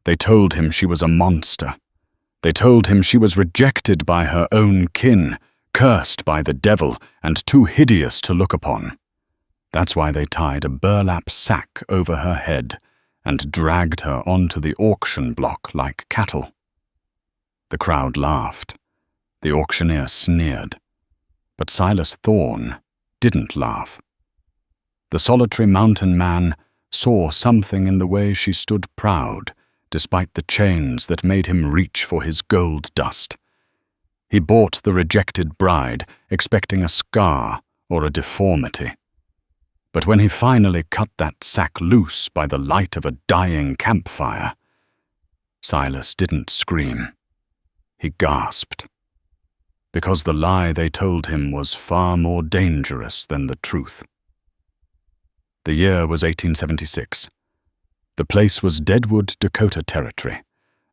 They told him she was a monster. They told him she was rejected by her own kin, cursed by the devil, and too hideous to look upon. That's why they tied a burlap sack over her head and dragged her onto the auction block like cattle. The crowd laughed. The auctioneer sneered. But Silas Thorne didn't laugh. The solitary mountain man saw something in the way she stood proud, despite the chains that made him reach for his gold dust. He bought the rejected bride, expecting a scar or a deformity. But when he finally cut that sack loose by the light of a dying campfire, Silas didn't scream. He gasped. Because the lie they told him was far more dangerous than the truth. The year was 1876. The place was Deadwood, Dakota Territory,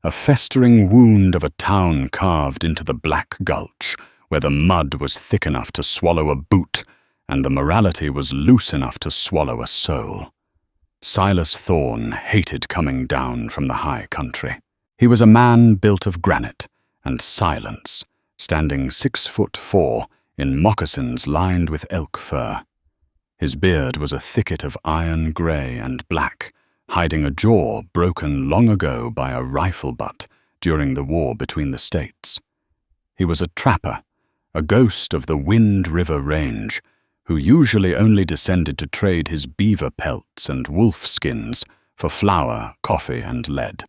a festering wound of a town carved into the Black Gulch, where the mud was thick enough to swallow a boot and the morality was loose enough to swallow a soul. Silas Thorne hated coming down from the high country. He was a man built of granite and silence, standing 6'4" in moccasins lined with elk fur. His beard was a thicket of iron gray and black, hiding a jaw broken long ago by a rifle butt during the war between the states. He was a trapper, a ghost of the Wind River Range, who usually only descended to trade his beaver pelts and wolf skins for flour, coffee, and lead.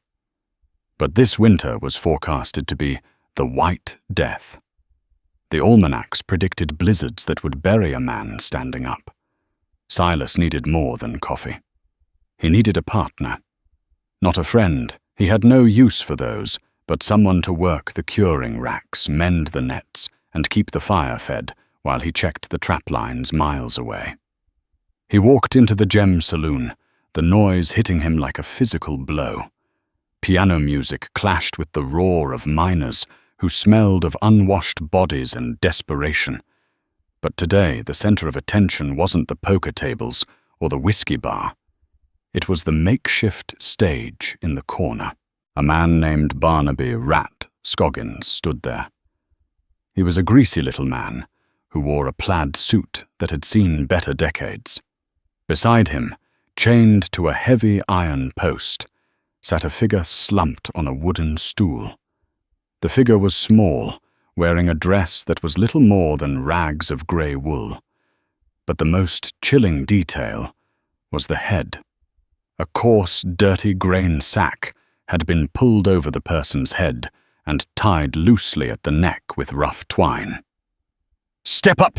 But this winter was forecasted to be the White Death. The almanacs predicted blizzards that would bury a man standing up. Silas needed more than coffee. He needed a partner. Not a friend, he had no use for those, but someone to work the curing racks, mend the nets, and keep the fire fed while he checked the trap lines miles away. He walked into the gem saloon, the noise hitting him like a physical blow. Piano music clashed with the roar of miners who smelled of unwashed bodies and desperation. But today, the center of attention wasn't the poker tables or the whiskey bar. It was the makeshift stage in the corner. A man named Barnaby "Rat" Scoggins stood there. He was a greasy little man who wore a plaid suit that had seen better decades. Beside him, chained to a heavy iron post, sat a figure slumped on a wooden stool. The figure was small, wearing a dress that was little more than rags of grey wool. But the most chilling detail was the head. A coarse, dirty grain sack had been pulled over the person's head and tied loosely at the neck with rough twine. "Step up!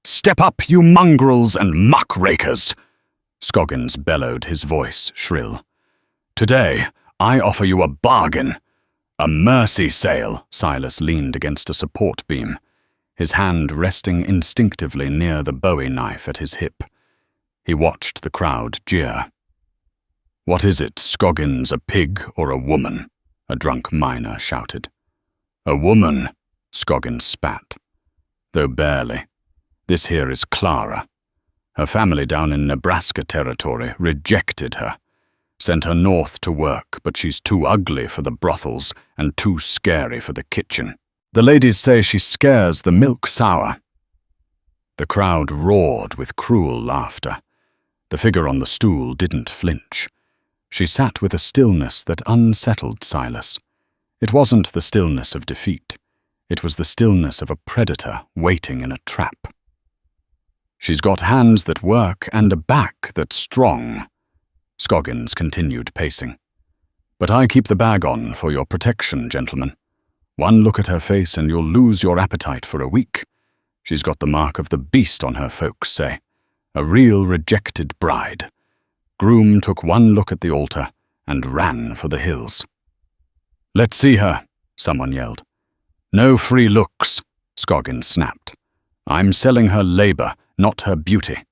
Step up, you mongrels and muckrakers!" Scoggins bellowed, his voice shrill. "Today, I offer you a bargain. A mercy sale." Silas leaned against a support beam, his hand resting instinctively near the Bowie knife at his hip. He watched the crowd jeer. "What is it, Scoggins, a pig or a woman?" a drunk miner shouted. "A woman," Scoggins spat. "Though barely. This here is Clara. Her family down in Nebraska territory rejected her. Sent her north to work, but she's too ugly for the brothels and too scary for the kitchen. The ladies say she scares the milk sour." The crowd roared with cruel laughter. The figure on the stool didn't flinch. She sat with a stillness that unsettled Silas. It wasn't the stillness of defeat. It was the stillness of a predator waiting in a trap. "She's got hands that work and a back that's strong," Scoggins continued pacing. "But I keep the bag on for your protection, gentlemen. One look at her face and you'll lose your appetite for a week. She's got the mark of the beast on her, folks say. A real rejected bride." Groom took one look at the altar and ran for the hills. "Let's see her," someone yelled. "No free looks," Scoggins snapped. "I'm selling her labor, not her beauty.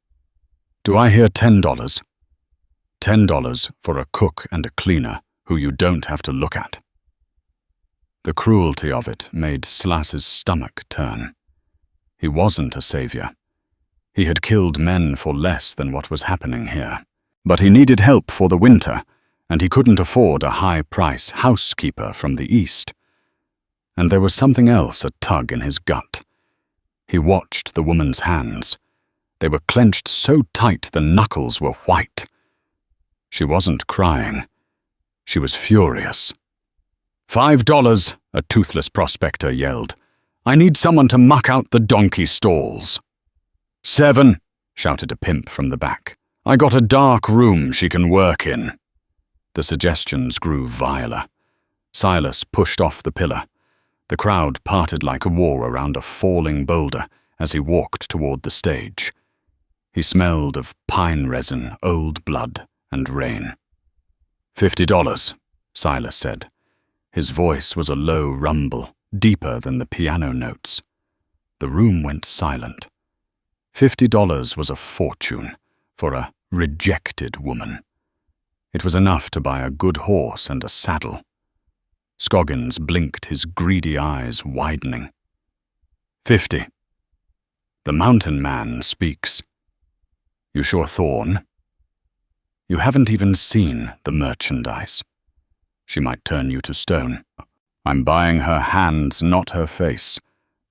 Do I hear $10? $10 for a cook and a cleaner who you don't have to look at." The cruelty of it made Silas's stomach turn. He wasn't a savior. He had killed men for less than what was happening here. But he needed help for the winter, and he couldn't afford a high-price housekeeper from the East. And there was something else a tug in his gut. He watched the woman's hands. They were clenched so tight the knuckles were white. She wasn't crying. She was furious. $5, a toothless prospector yelled. I need someone to muck out the donkey stalls. $7, shouted a pimp from the back. I got a dark room she can work in. The suggestions grew viler. Silas pushed off the pillar. The crowd parted like a war around a falling boulder as he walked toward the stage. He smelled of pine resin, old blood, and rain. $50, Silas said. His voice was a low rumble, deeper than the piano notes. The room went silent. $50 was a fortune for a rejected woman. It was enough to buy a good horse and a saddle. Scoggins blinked, his greedy eyes widening. 50. The mountain man speaks. You sure Thorn? You haven't even seen the merchandise. She might turn you to stone. I'm buying her hands, not her face,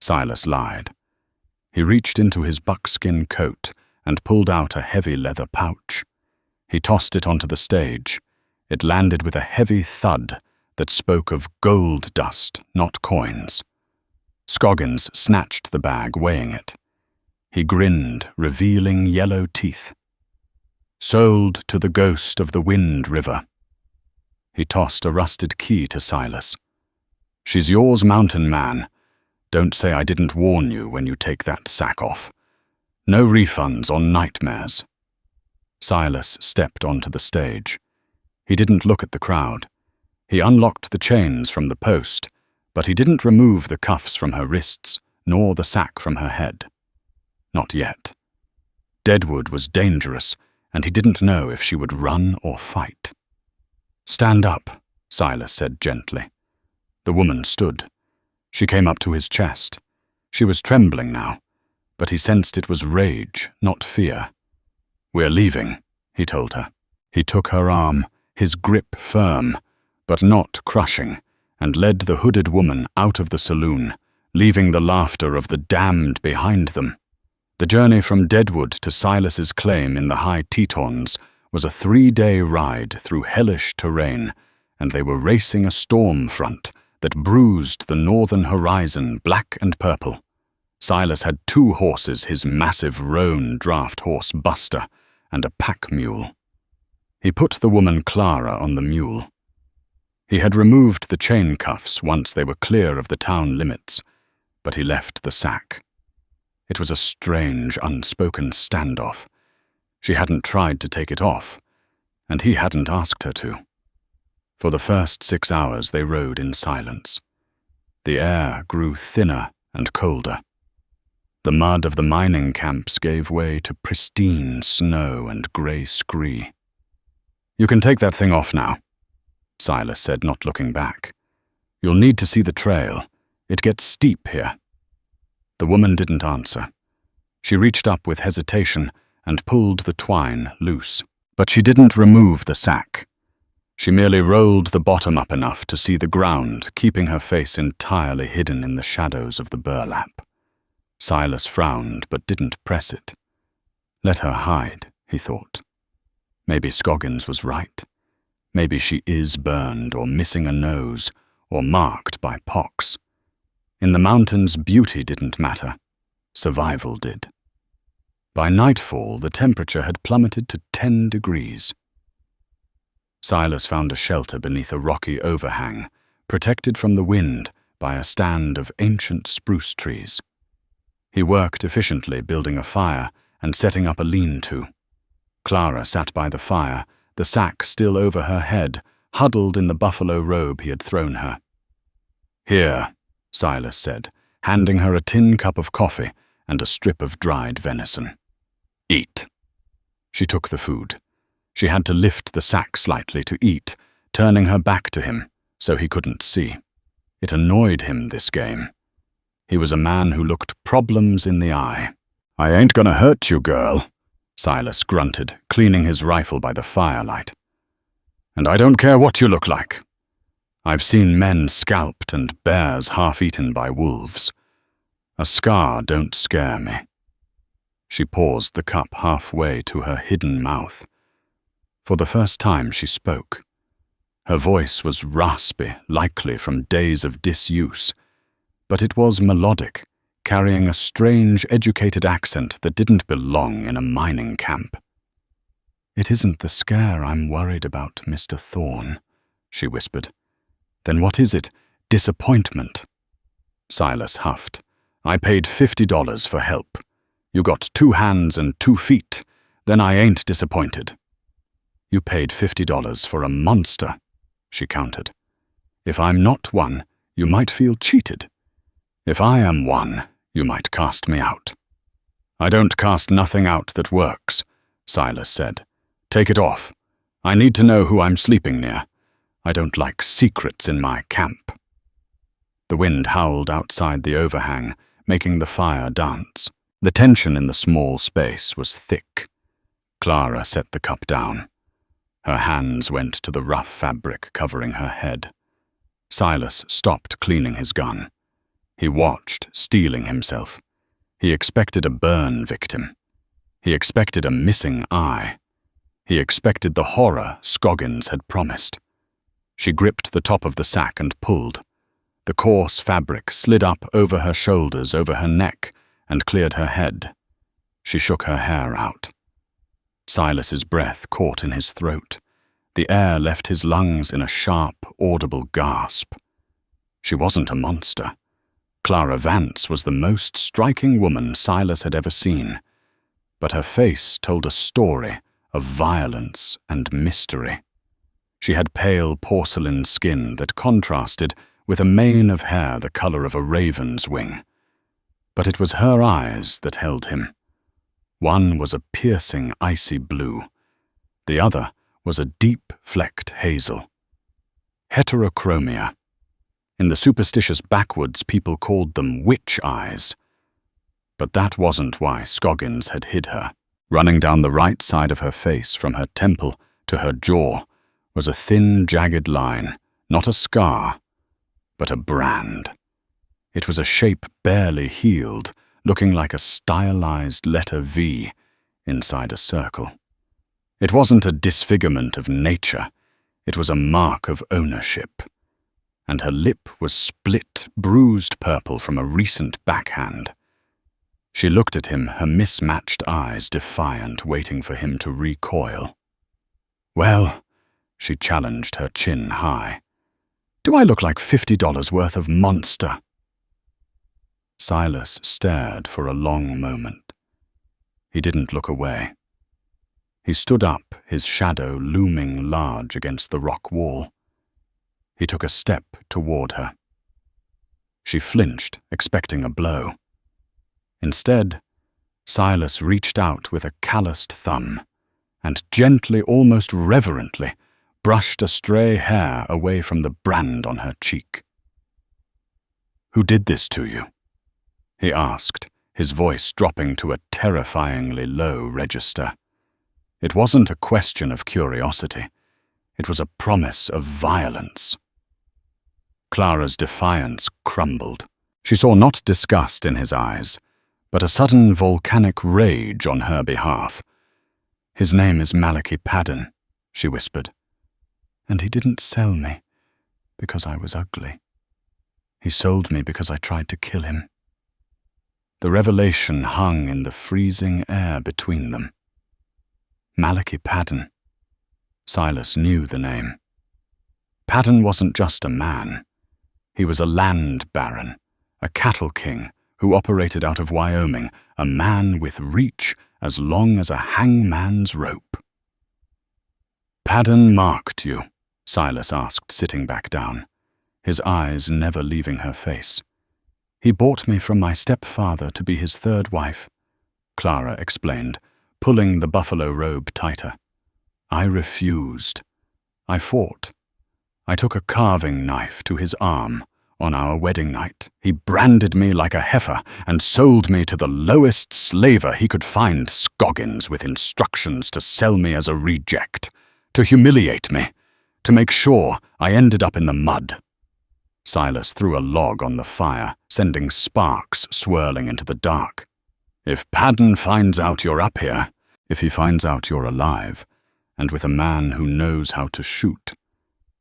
Silas lied. He reached into his buckskin coat and pulled out a heavy leather pouch. He tossed it onto the stage. It landed with a heavy thud that spoke of gold dust, not coins. Scoggins snatched the bag, weighing it. He grinned, revealing yellow teeth. Sold to the ghost of the Wind River. He tossed a rusted key to Silas. She's yours, mountain man. Don't say I didn't warn you when you take that sack off. No refunds on nightmares. Silas stepped onto the stage. He didn't look at the crowd. He unlocked the chains from the post, but he didn't remove the cuffs from her wrists, nor the sack from her head. Not yet. Deadwood was dangerous, and he didn't know if she would run or fight. Stand up, Silas said gently. The woman stood. She came up to his chest. She was trembling now, but he sensed it was rage, not fear. We're leaving, he told her. He took her arm, his grip firm, but not crushing, and led the hooded woman out of the saloon, leaving the laughter of the damned behind them. The journey from Deadwood to Silas's claim in the high Tetons was a 3-day ride through hellish terrain, and they were racing a storm front that bruised the northern horizon black and purple. Silas had 2 horses, his massive roan draft horse Buster, and a pack mule. He put the woman Clara on the mule. He had removed the chain cuffs once they were clear of the town limits, but he left the sack. It was a strange, unspoken standoff. She hadn't tried to take it off, and he hadn't asked her to. For the first 6 hours they rode in silence. The air grew thinner and colder. The mud of the mining camps gave way to pristine snow and grey scree. You can take that thing off now, Silas said, not looking back. You'll need to see the trail. It gets steep here. The woman didn't answer. She reached up with hesitation and pulled the twine loose, but she didn't remove the sack. She merely rolled the bottom up enough to see the ground, keeping her face entirely hidden in the shadows of the burlap. Silas frowned, but didn't press it. Let her hide, he thought. Maybe Scoggins was right. Maybe she is burned or missing a nose or marked by pox. In the mountains, beauty didn't matter. Survival did. By nightfall, the temperature had plummeted to 10 degrees. Silas found a shelter beneath a rocky overhang, protected from the wind by a stand of ancient spruce trees. He worked efficiently, building a fire and setting up a lean-to. Clara sat by the fire, the sack still over her head, huddled in the buffalo robe he had thrown her. Here, Silas said, handing her a tin cup of coffee and a strip of dried venison. Eat. She took the food. She had to lift the sack slightly to eat, turning her back to him so he couldn't see. It annoyed him, this game. He was a man who looked problems in the eye. I ain't gonna hurt you, girl, Silas grunted, cleaning his rifle by the firelight. And I don't care what you look like. I've seen men scalped and bears half-eaten by wolves. A scar don't scare me." She paused the cup halfway to her hidden mouth. For the first time she spoke. Her voice was raspy, likely from days of disuse, but it was melodic, carrying a strange, educated accent that didn't belong in a mining camp. "It isn't the scare I'm worried about, Mr. Thorne," she whispered. "Then what is it? Disappointment?" Silas huffed. "I paid $50 for help. You got 2 hands and 2 feet. Then I ain't disappointed." "You paid $50 for a monster," she countered. "If I'm not one, you might feel cheated. If I am one, you might cast me out." "I don't cast nothing out that works," Silas said. "Take it off. I need to know who I'm sleeping near. I don't like secrets in my camp." The wind howled outside the overhang, making the fire dance. The tension in the small space was thick. Clara set the cup down. Her hands went to the rough fabric covering her head. Silas stopped cleaning his gun. He watched, steeling himself. He expected a burn victim. He expected a missing eye. He expected the horror Scoggins had promised. She gripped the top of the sack and pulled. The coarse fabric slid up over her shoulders, over her neck, and cleared her head. She shook her hair out. Silas's breath caught in his throat. The air left his lungs in a sharp, audible gasp. She wasn't a monster. Clara Vance was the most striking woman Silas had ever seen, but her face told a story of violence and mystery. She had pale porcelain skin that contrasted with a mane of hair the color of a raven's wing. But it was her eyes that held him. One was a piercing icy blue. The other was a deep flecked hazel. Heterochromia. In the superstitious backwoods, people called them witch eyes. But that wasn't why Scoggins had hid her. Running down the right side of her face from her temple to her jaw was a thin, jagged line, not a scar, but a brand. It was a shape barely healed, looking like a stylized letter V inside a circle. It wasn't a disfigurement of nature, it was a mark of ownership. And her lip was split, bruised purple from a recent backhand. She looked at him, her mismatched eyes defiant, waiting for him to recoil. "Well," she challenged, her chin high, "do I look like $50 worth of monster?" Silas stared for a long moment. He didn't look away. He stood up, his shadow looming large against the rock wall. He took a step toward her. She flinched, expecting a blow. Instead, Silas reached out with a calloused thumb and gently, almost reverently, brushed a stray hair away from the brand on her cheek. "Who did this to you?" he asked, his voice dropping to a terrifyingly low register. It wasn't a question of curiosity. It was a promise of violence. Clara's defiance crumbled. She saw not disgust in his eyes, but a sudden volcanic rage on her behalf. "His name is Malachi Padden," she whispered. "And he didn't sell me because I was ugly. He sold me because I tried to kill him." The revelation hung in the freezing air between them. Malachi Padden. Silas knew the name. Padden wasn't just a man. He was a land baron, a cattle king who operated out of Wyoming, a man with reach as long as a hangman's rope. "Padden marked you?" Silas asked, sitting back down, his eyes never leaving her face. "He bought me from my stepfather to be his third wife," Clara explained, pulling the buffalo robe tighter. "I refused. I fought. I took a carving knife to his arm on our wedding night. He branded me like a heifer and sold me to the lowest slaver he could find, Scoggins, with instructions to sell me as a reject, to humiliate me, To make sure, I ended up in the mud." Silas threw a log on the fire, sending sparks swirling into the dark. "If Padden finds out you're up here, if he finds out you're alive, and with a man who knows how to shoot."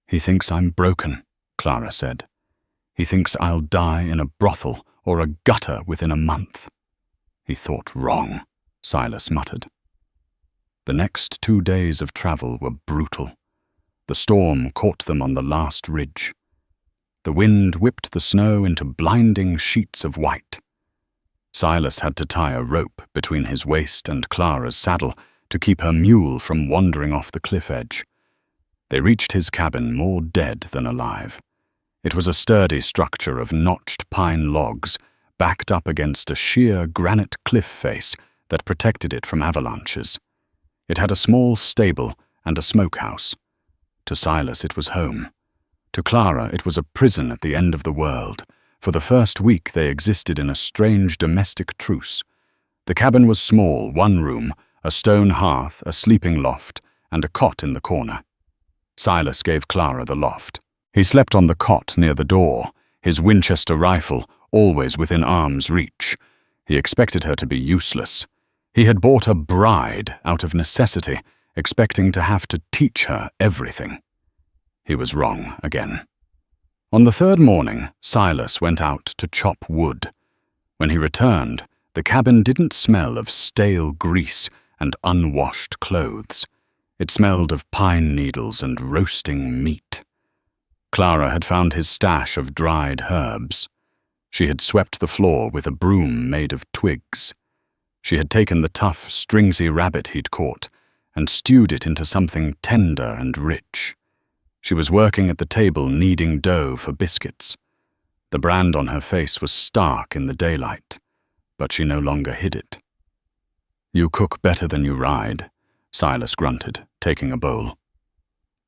"He thinks I'm broken," Clara said. "He thinks I'll die in a brothel or a gutter within a month." "He thought wrong," Silas muttered. The next 2 days of travel were brutal. The storm caught them on the last ridge. The wind whipped the snow into blinding sheets of white. Silas had to tie a rope between his waist and Clara's saddle to keep her mule from wandering off the cliff edge. They reached his cabin more dead than alive. It was a sturdy structure of notched pine logs backed up against a sheer granite cliff face that protected it from avalanches. It had a small stable and a smokehouse. To Silas it was home. To Clara it was a prison at the end of the world. For the first week they existed in a strange domestic truce. The cabin was small, 1 room, a stone hearth, a sleeping loft, and a cot in the corner. Silas gave Clara the loft. He slept on the cot near the door, his Winchester rifle always within arm's reach. He expected her to be useless. He had bought a bride out of necessity, expecting to have to teach her everything. He was wrong again. On the 3rd morning, Silas went out to chop wood. When he returned, the cabin didn't smell of stale grease and unwashed clothes. It smelled of pine needles and roasting meat. Clara had found his stash of dried herbs. She had swept the floor with a broom made of twigs. She had taken the tough, stringsy rabbit he'd caught and stewed it into something tender and rich. She was working at the table kneading dough for biscuits. The brand on her face was stark in the daylight, but she no longer hid it. "You cook better than you ride," Silas grunted, taking a bowl.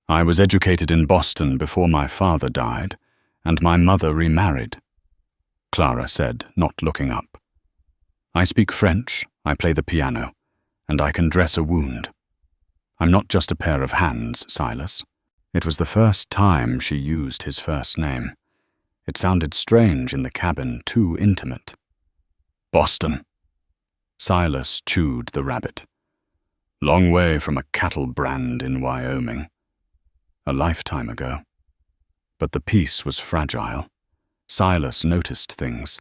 "I was educated in Boston before my father died, and my mother remarried," Clara said, not looking up. "I speak French, I play the piano, and I can dress a wound. I'm not just a pair of hands, Silas." It was the first time she used his first name. It sounded strange in the cabin, too intimate. "Boston." Silas chewed the rabbit. "Long way from a cattle brand in Wyoming. A lifetime ago." But the peace was fragile. Silas noticed things.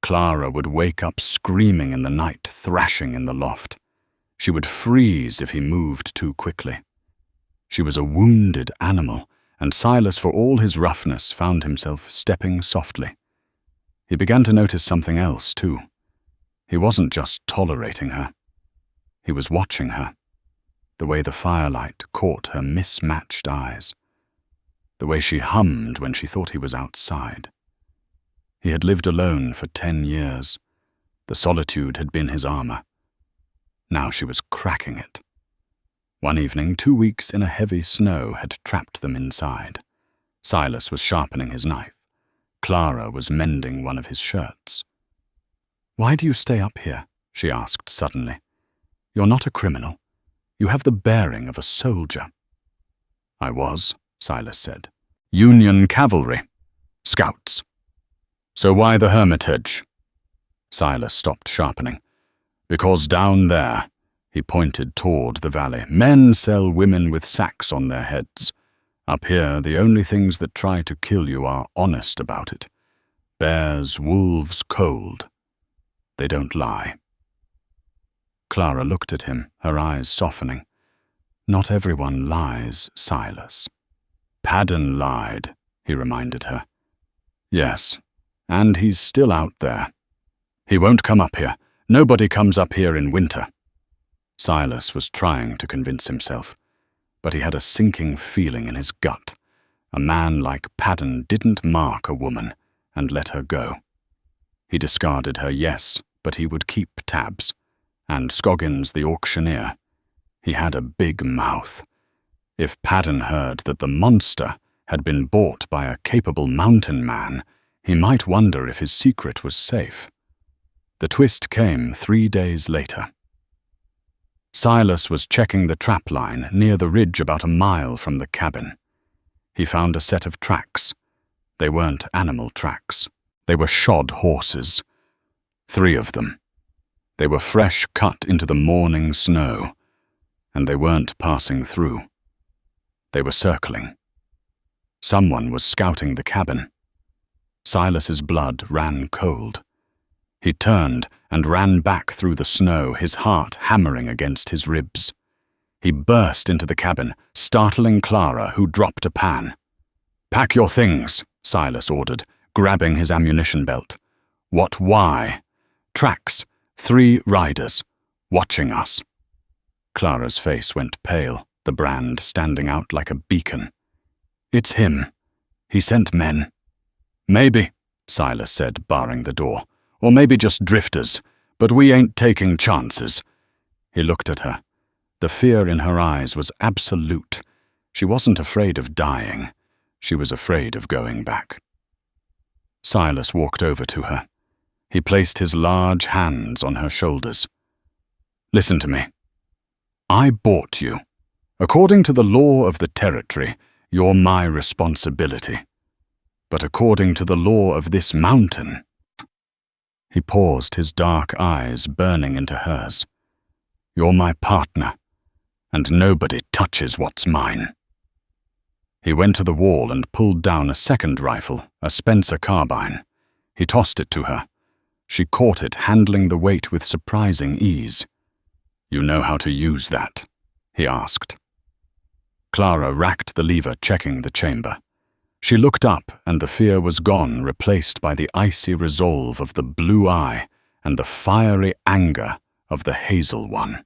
Clara would wake up screaming in the night, thrashing in the loft. She would freeze if he moved too quickly. She was a wounded animal, and Silas, for all his roughness, found himself stepping softly. He began to notice something else, too. He wasn't just tolerating her. He was watching her. The way the firelight caught her mismatched eyes. The way she hummed when she thought he was outside. He had lived alone for 10 years. The solitude had been his armor. Now she was cracking it. One evening, 2 weeks in a heavy snow had trapped them inside. Silas was sharpening his knife. Clara was mending one of his shirts. "Why do you stay up here?" she asked suddenly. "You're not a criminal. You have the bearing of a soldier." "I was," Silas said. "Union cavalry. Scouts." "So why the Hermitage?" Silas stopped sharpening. "Because down there," he pointed toward the valley, "men sell women with sacks on their heads. Up here, the only things that try to kill you are honest about it. Bears, wolves, cold. They don't lie." Clara looked at him, her eyes softening. "Not everyone lies, Silas." "Padden lied," he reminded her. "Yes, and he's still out there. He won't come up here. Nobody comes up here in winter." Silas was trying to convince himself, but he had a sinking feeling in his gut. A man like Padden didn't mark a woman and let her go. He discarded her, yes, but he would keep tabs. And Scoggins the auctioneer. He had a big mouth. If Padden heard that the monster had been bought by a capable mountain man, he might wonder if his secret was safe. The twist came 3 days later. Silas was checking the trap line near the ridge about a mile from the cabin. He found a set of tracks. They weren't animal tracks. They were shod horses. 3 of them. They were fresh cut into the morning snow, and they weren't passing through. They were circling. Someone was scouting the cabin. Silas's blood ran cold. He turned and ran back through the snow, his heart hammering against his ribs. He burst into the cabin, startling Clara, who dropped a pan. "Pack your things," Silas ordered, grabbing his ammunition belt. "What? Why?" "Tracks. 3 riders. Watching us." Clara's face went pale, the brand standing out like a beacon. "It's him. He sent men." "Maybe," Silas said, barring the door. "Or maybe just drifters. But we ain't taking chances." He looked at her. The fear in her eyes was absolute. She wasn't afraid of dying. She was afraid of going back. Silas walked over to her. He placed his large hands on her shoulders. "Listen to me. I bought you. According to the law of the territory, you're my responsibility. But according to the law of this mountain—" He paused, his dark eyes burning into hers. "You're my partner, and nobody touches what's mine." He went to the wall and pulled down a second rifle, a Spencer carbine. He tossed it to her. She caught it, handling the weight with surprising ease. "You know how to use that?" he asked. Clara racked the lever, checking the chamber. She looked up, and the fear was gone, replaced by the icy resolve of the blue eye and the fiery anger of the hazel one.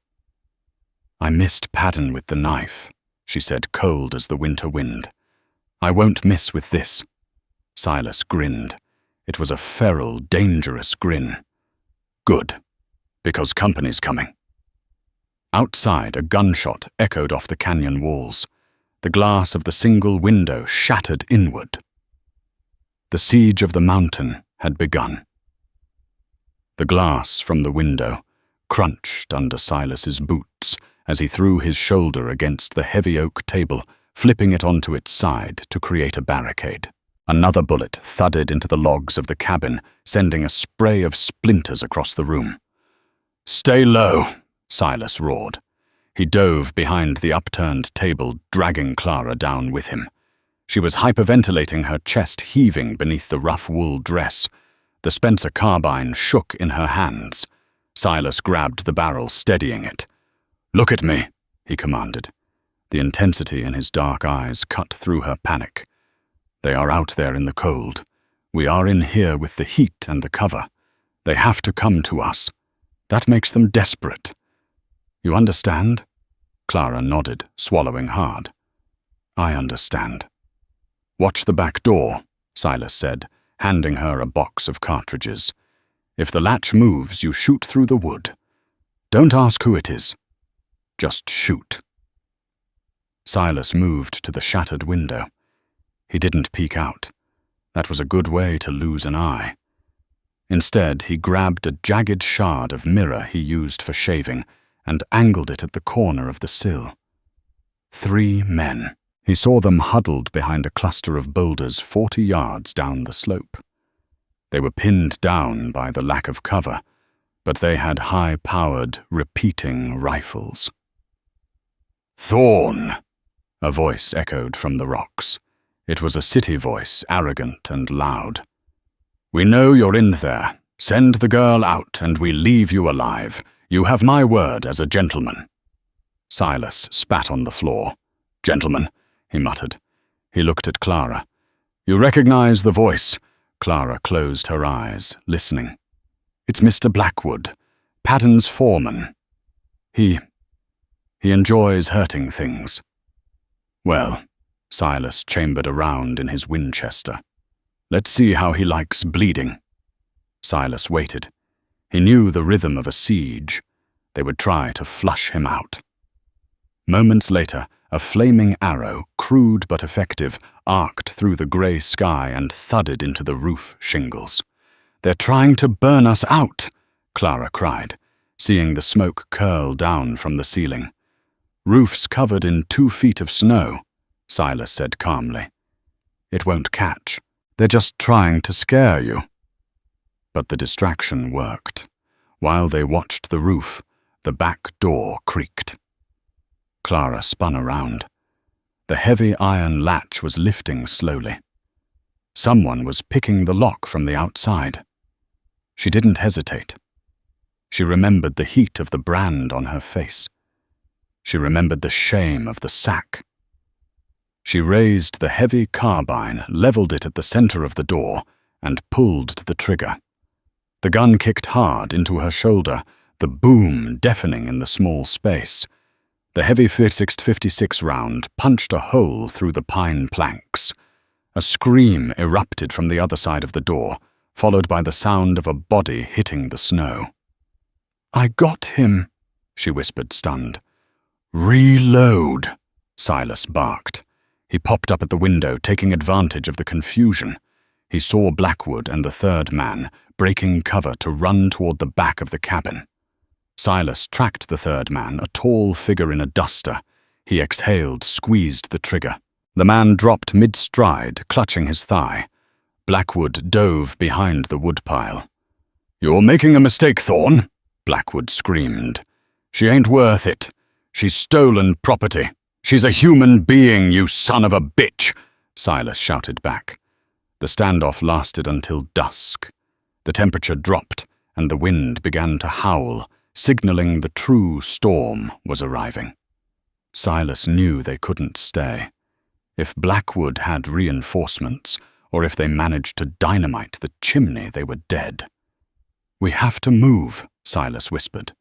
"I missed Padden with the knife," she said, cold as the winter wind. "I won't miss with this." Silas grinned. It was a feral, dangerous grin. "Good, because company's coming." Outside, a gunshot echoed off the canyon walls. The glass of the single window shattered inward. The siege of the mountain had begun. The glass from the window crunched under Silas's boots as he threw his shoulder against the heavy oak table, flipping it onto its side to create a barricade. Another bullet thudded into the logs of the cabin, sending a spray of splinters across the room. "Stay low," Silas roared. He dove behind the upturned table, dragging Clara down with him. She was hyperventilating, her chest heaving beneath the rough wool dress. The Spencer carbine shook in her hands. Silas grabbed the barrel, steadying it. "Look at me," he commanded. The intensity in his dark eyes cut through her panic. "They are out there in the cold. We are in here with the heat and the cover. They have to come to us. That makes them desperate. You understand?" Clara nodded, swallowing hard. "I understand." "Watch the back door," Silas said, handing her a box of cartridges. "If the latch moves, you shoot through the wood. Don't ask who it is. Just shoot." Silas moved to the shattered window. He didn't peek out. That was a good way to lose an eye. Instead, he grabbed a jagged shard of mirror he used for shaving and angled it at the corner of the sill. 3 men. He saw them huddled behind a cluster of boulders 40 yards down the slope. They were pinned down by the lack of cover, but they had high-powered, repeating rifles. "Thorn!" a voice echoed from the rocks. It was a city voice, arrogant and loud. "We know you're in there. Send the girl out, and we leave you alive. You have my word as a gentleman." Silas spat on the floor. "Gentleman," he muttered. He looked at Clara. "You recognize the voice?" Clara closed her eyes, listening. "It's Mr. Blackwood, Padden's foreman. He enjoys hurting things." "Well," Silas chambered around in his Winchester. "Let's see how he likes bleeding." Silas waited. He knew the rhythm of a siege. They would try to flush him out. Moments later, a flaming arrow, crude but effective, arced through the grey sky and thudded into the roof shingles. "They're trying to burn us out," Clara cried, seeing the smoke curl down from the ceiling. "Roofs covered in 2 feet of snow," Silas said calmly. It won't catch. They're just trying to scare you." But the distraction worked. While they watched the roof, the back door creaked. Clara spun around. The heavy iron latch was lifting slowly. Someone was picking the lock from the outside. She didn't hesitate. She remembered the heat of the brand on her face. She remembered the shame of the sack. She raised the heavy carbine, leveled it at the center of the door, and pulled the trigger. The gun kicked hard into her shoulder, the boom deafening in the small space. The heavy .56 round punched a hole through the pine planks. A scream erupted from the other side of the door, followed by the sound of a body hitting the snow. "I got him," she whispered, stunned. "Reload," Silas barked. He popped up at the window, taking advantage of the confusion. He saw Blackwood and the third man breaking cover to run toward the back of the cabin. Silas tracked the third man, a tall figure in a duster. He exhaled, squeezed the trigger. The man dropped mid-stride, clutching his thigh. Blackwood dove behind the woodpile. "You're making a mistake, Thorne," Blackwood screamed. "She ain't worth it. She's stolen property. She's a human being, you son of a bitch," Silas shouted back. The standoff lasted until dusk. The temperature dropped, and the wind began to howl, signaling the true storm was arriving. Silas knew they couldn't stay. If Blackwood had reinforcements, or if they managed to dynamite the chimney, they were dead. "We have to move," Silas whispered.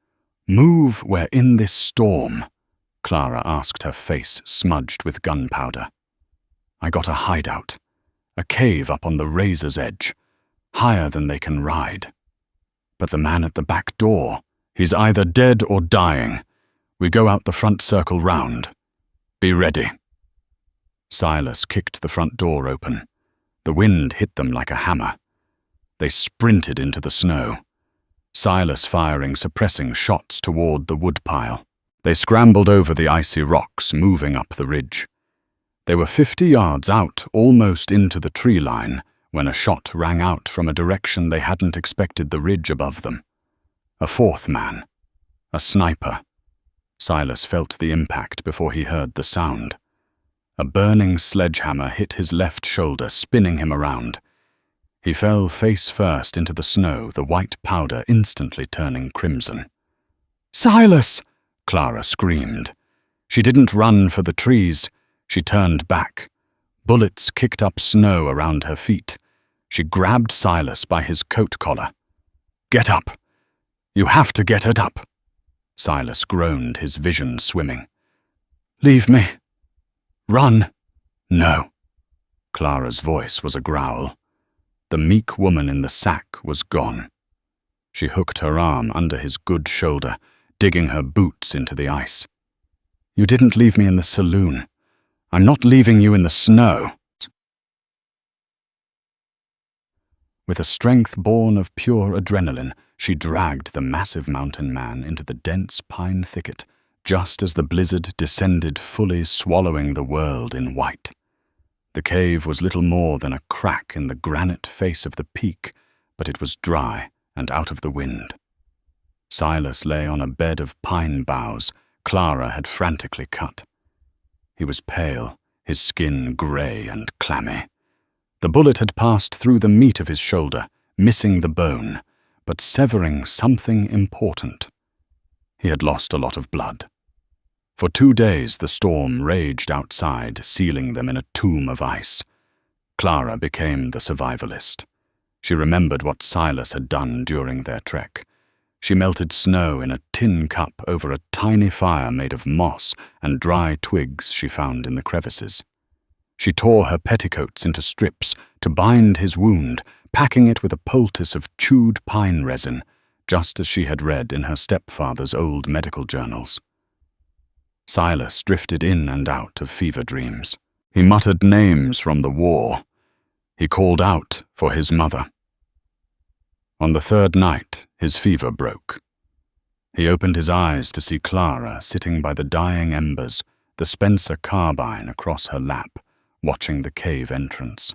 "Move, we're in this storm," Clara asked, her face smudged with gunpowder. "I got a hideout. A cave up on the razor's edge, higher than they can ride. But the man at the back door, he's either dead or dying. We go out the front circle round. Be ready." Silas kicked the front door open. The wind hit them like a hammer. They sprinted into the snow. Silas firing suppressing shots toward the woodpile. They scrambled over the icy rocks, moving up the ridge. They were 50 yards out, almost into the tree line, when a shot rang out from a direction they hadn't expected the ridge above them. A fourth man. A sniper. Silas felt the impact before he heard the sound. A burning sledgehammer hit his left shoulder, spinning him around. He fell face first into the snow, the white powder instantly turning crimson. "Silas!" Clara screamed. She didn't run for the trees. She turned back. Bullets kicked up snow around her feet. She grabbed Silas by his coat collar. "Get up! You have to get it up!" Silas groaned, his vision swimming. "Leave me. Run." "No." Clara's voice was a growl. The meek woman in the sack was gone. She hooked her arm under his good shoulder, digging her boots into the ice. "You didn't leave me in the saloon. I'm not leaving you in the snow." With a strength born of pure adrenaline, she dragged the massive mountain man into the dense pine thicket, just as the blizzard descended fully, swallowing the world in white. The cave was little more than a crack in the granite face of the peak, but it was dry and out of the wind. Silas lay on a bed of pine boughs Clara had frantically cut. He was pale, his skin grey and clammy. The bullet had passed through the meat of his shoulder, missing the bone, but severing something important. He had lost a lot of blood. For 2 days the storm raged outside, sealing them in a tomb of ice. Clara became the survivalist. She remembered what Silas had done during their trek. She melted snow in a tin cup over a tiny fire made of moss and dry twigs she found in the crevices. She tore her petticoats into strips to bind his wound, packing it with a poultice of chewed pine resin, just as she had read in her stepfather's old medical journals. Silas drifted in and out of fever dreams. He muttered names from the war. He called out for his mother. On the third night, his fever broke. He opened his eyes to see Clara sitting by the dying embers, the Spencer carbine across her lap, watching the cave entrance.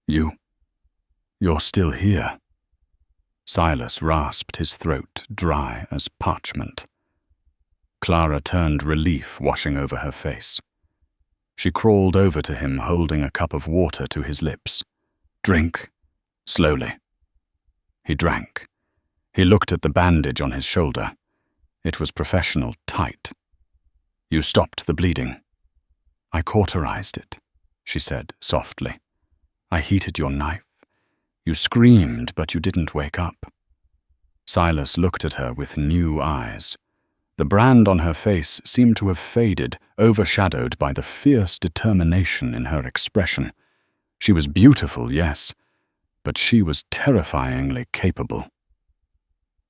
You're still here." Silas rasped, his throat dry as parchment. Clara turned relief washing over her face. She crawled over to him, holding a cup of water to his lips. "Drink, slowly." He drank. He looked at the bandage on his shoulder. It was professional tight. "You stopped the bleeding." "I cauterized it," she said softly. "I heated your knife. You screamed, but you didn't wake up." Silas looked at her with new eyes. The brand on her face seemed to have faded, overshadowed by the fierce determination in her expression. She was beautiful, yes, but she was terrifyingly capable.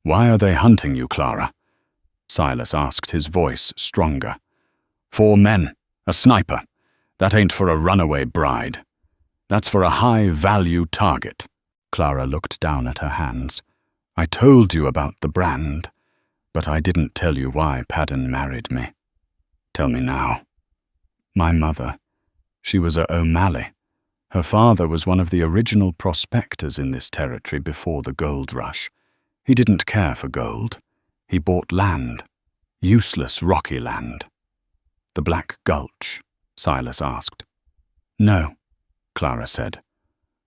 "Why are they hunting you, Clara?" Silas asked, his voice stronger. "4 men, a sniper. That ain't for a runaway bride. That's for a high-value target." Clara looked down at her hands. "I told you about the brand, but I didn't tell you why Padden married me. Tell me now." "My mother. She was a O'Malley. Her father was one of the original prospectors in this territory before the gold rush. He didn't care for gold. He bought land. Useless rocky land." "The Black Gulch?" Silas asked. "No," Clara said.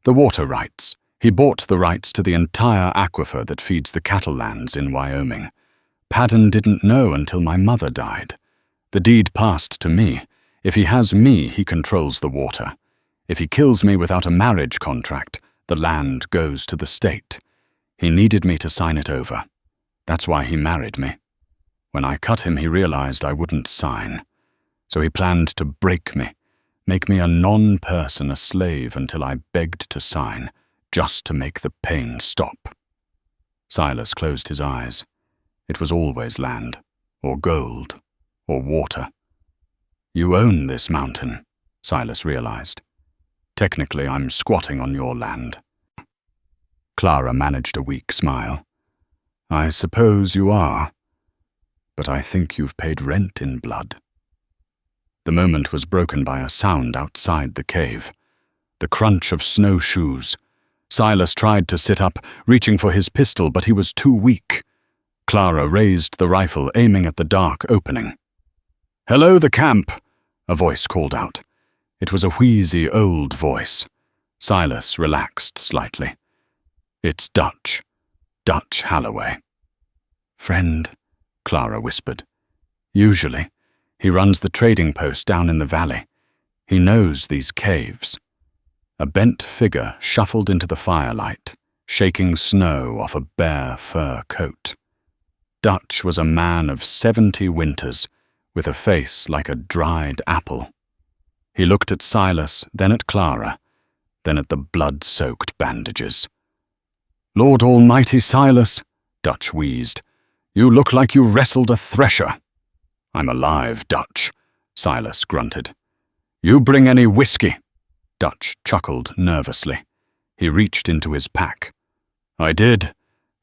"The water rights. He bought the rights to the entire aquifer that feeds the cattle lands in Wyoming. Padden didn't know until my mother died. The deed passed to me. If he has me, he controls the water. If he kills me without a marriage contract, the land goes to the state. He needed me to sign it over. That's why he married me. When I cut him, he realized I wouldn't sign. So he planned to break me, make me a non-person, a slave until I begged to sign, just to make the pain stop." Silas closed his eyes. It was always land, or gold, or water. "You own this mountain," Silas realized. "Technically, I'm squatting on your land." Clara managed a weak smile. "I suppose you are, but I think you've paid rent in blood." The moment was broken by a sound outside the cave. The crunch of snowshoes. Silas tried to sit up, reaching for his pistol, but he was too weak. Clara raised the rifle, aiming at the dark opening. "Hello, the camp," a voice called out. It was a wheezy old voice. Silas relaxed slightly. "It's Dutch. Dutch Halloway." "Friend," Clara whispered. "Usually. He runs the trading post down in the valley. He knows these caves." A bent figure shuffled into the firelight, shaking snow off a bare fur coat. Dutch was a man of 70 winters, with a face like a dried apple. He looked at Silas, then at Clara, then at the blood-soaked bandages. "Lord Almighty, Silas," Dutch wheezed. "You look like you wrestled a thresher." "I'm alive, Dutch," Silas grunted. "You bring any whiskey?" Dutch chuckled nervously. He reached into his pack. "I did.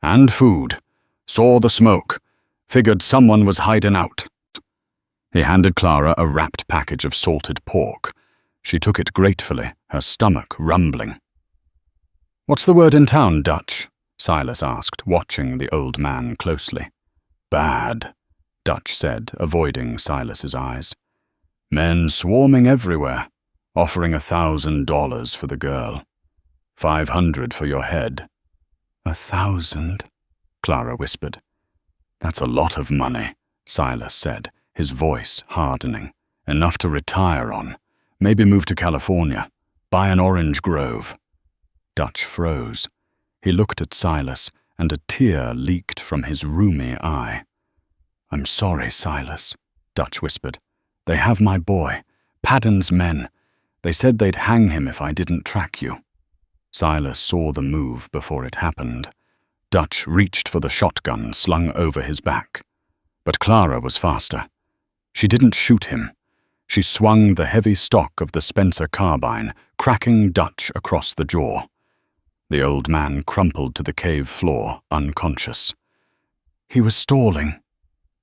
And food. Saw the smoke. Figured someone was hiding out." He handed Clara a wrapped package of salted pork. She took it gratefully, her stomach rumbling. "What's the word in town, Dutch?" Silas asked, watching the old man closely. "Bad," Dutch said, avoiding Silas's eyes. "Men swarming everywhere. Offering $1,000 for the girl. 500 for your head." 1,000, Clara whispered. "That's a lot of money," Silas said, his voice hardening. "Enough to retire on. Maybe move to California. Buy an orange grove." Dutch froze. He looked at Silas, and a tear leaked from his rheumy eye. "I'm sorry, Silas," Dutch whispered. "They have my boy, Padden's men. They said they'd hang him if I didn't track you." Silas saw the move before it happened. Dutch reached for the shotgun slung over his back. But Clara was faster. She didn't shoot him. She swung the heavy stock of the Spencer carbine, cracking Dutch across the jaw. The old man crumpled to the cave floor, unconscious. "He was stalling,"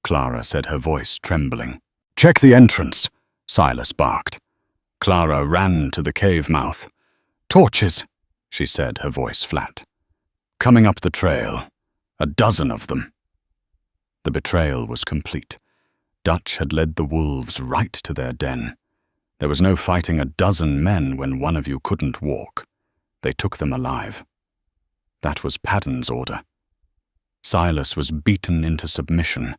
Clara said, her voice trembling. "Check the entrance," Silas barked. Clara ran to the cave mouth. "Torches," she said, her voice flat. "Coming up the trail. 12 of them." The betrayal was complete. Dutch had led the wolves right to their den. There was no fighting 12 men when one of you couldn't walk. They took them alive. That was Paddon's order. Silas was beaten into submission,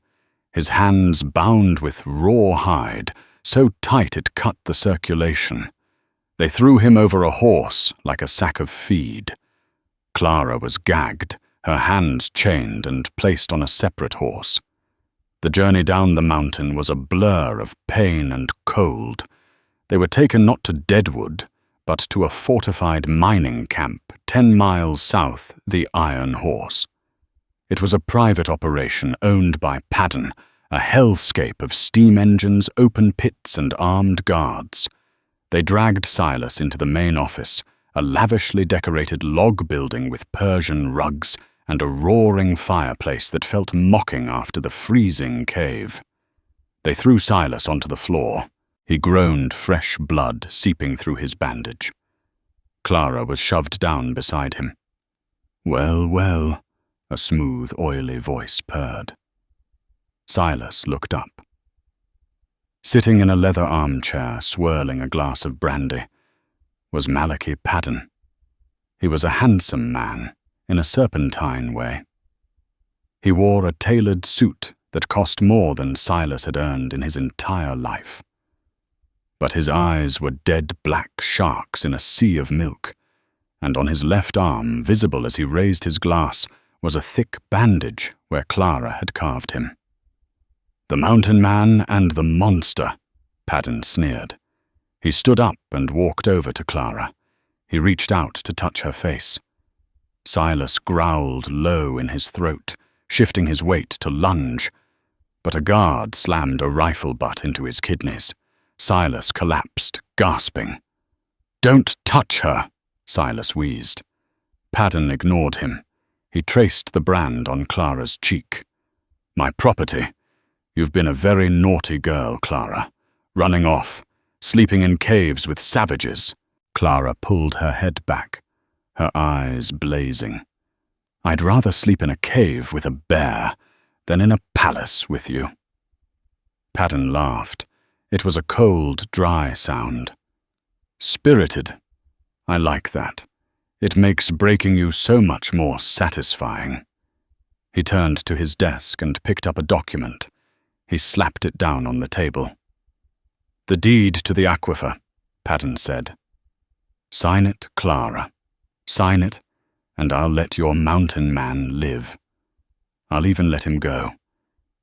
his hands bound with raw hide, so tight it cut the circulation. They threw him over a horse like a sack of feed. Clara was gagged, her hands chained and placed on a separate horse. The journey down the mountain was a blur of pain and cold. They were taken not to Deadwood, but to a fortified mining camp 10 miles south the Iron Horse. It was a private operation owned by Paddon, a hellscape of steam engines, open pits, and armed guards. They dragged Silas into the main office, a lavishly decorated log building with Persian rugs and a roaring fireplace that felt mocking after the freezing cave. They threw Silas onto the floor. He groaned, fresh blood seeping through his bandage. Clara was shoved down beside him. "Well, well," a smooth, oily voice purred. Silas looked up. Sitting in a leather armchair, swirling a glass of brandy, was Malachi Paddon. He was a handsome man, in a serpentine way. He wore a tailored suit that cost more than Silas had earned in his entire life. But his eyes were dead black sharks in a sea of milk, and on his left arm, visible as he raised his glass, was a thick bandage where Clara had carved him. "The mountain man and the monster," Paddon sneered. He stood up and walked over to Clara. He reached out to touch her face. Silas growled low in his throat, shifting his weight to lunge, but a guard slammed a rifle butt into his kidneys. Silas collapsed, gasping. "Don't touch her," Silas wheezed. Paddon ignored him. He traced the brand on Clara's cheek. "My property. You've been a very naughty girl, Clara. Running off, sleeping in caves with savages." Clara pulled her head back, her eyes blazing. "I'd rather sleep in a cave with a bear than in a palace with you." Paddon laughed. It was a cold, dry sound. "Spirited. I like that. It makes breaking you so much more satisfying." He turned to his desk and picked up a document. He slapped it down on the table. "The deed to the aquifer," Paddon said. "Sign it, Clara. Sign it, and I'll let your mountain man live. I'll even let him go.